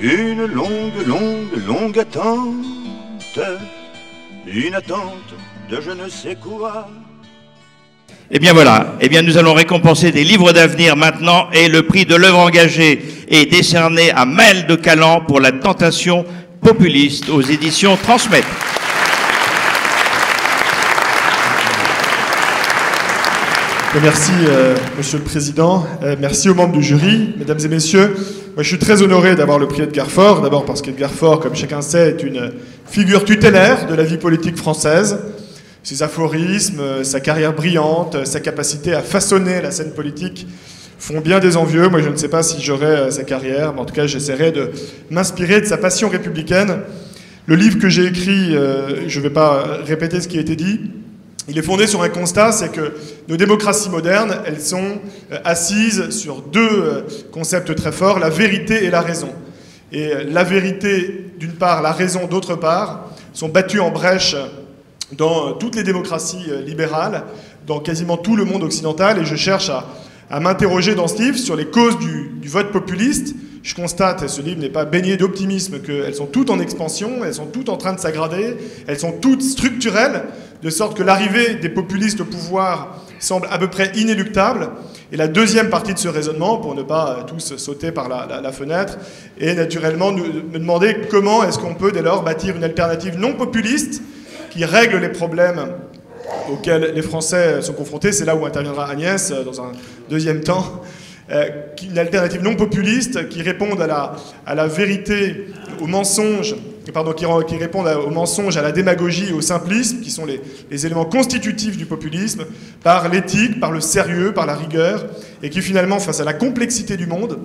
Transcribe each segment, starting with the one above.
Une longue attente, une attente de je ne sais quoi. Eh bien voilà, eh bien nous allons récompenser des livres d'avenir maintenant et le prix de l'œuvre engagée est décerné à Maël de Calan pour La tentation populiste aux éditions Transmettre. Merci, Monsieur le Président. Merci aux membres du jury. Mesdames et messieurs, moi, je suis très honoré d'avoir le prix Edgar Faure. D'abord parce qu'Edgar Faure, comme chacun sait, est une figure tutélaire de la vie politique française. Ses aphorismes, sa carrière brillante, sa capacité à façonner la scène politique font bien des envieux. Moi, je ne sais pas si j'aurai sa carrière, mais en tout cas, j'essaierai de m'inspirer de sa passion républicaine. Le livre que j'ai écrit, je ne vais pas répéter ce qui a été dit, il est fondé sur un constat, c'est que nos démocraties modernes, elles sont assises sur deux concepts très forts, la vérité et la raison. Et la vérité, d'une part, la raison, d'autre part, sont battues en brèche dans toutes les démocraties libérales, dans quasiment tout le monde occidental, et je cherche à m'interroger dans ce livre sur les causes du vote populiste. Je constate, et ce livre n'est pas baigné d'optimisme, qu'elles sont toutes en expansion, elles sont toutes en train de s'aggraver, elles sont toutes structurelles, de sorte que l'arrivée des populistes au pouvoir semble à peu près inéluctable. Et la deuxième partie de ce raisonnement, pour ne pas tous sauter par la fenêtre, est naturellement me demander comment est-ce qu'on peut dès lors bâtir une alternative non populiste qui règle les problèmes auxquels les Français sont confrontés. C'est là où interviendra Agnès dans un deuxième temps. Une alternative non populiste qui réponde à la vérité, au mensonge, qui réponde au mensonge, à la démagogie et au simplisme, qui sont les éléments constitutifs du populisme, par l'éthique, par le sérieux, par la rigueur, et qui finalement, face à la complexité du monde,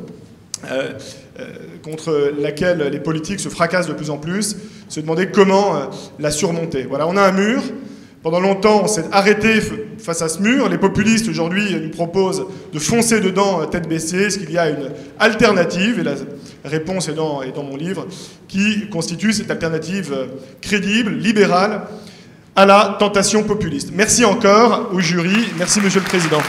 contre laquelle les politiques se fracassent de plus en plus, se demander comment la surmonter. Voilà, on a un mur. Pendant longtemps, on s'est arrêté face à ce mur. Les populistes, aujourd'hui, nous proposent de foncer dedans tête baissée. Est-ce qu'il y a une alternative? Et la réponse est dans mon livre, qui constitue cette alternative crédible, libérale, à la tentation populiste. Merci encore au jury. Merci, Monsieur le Président.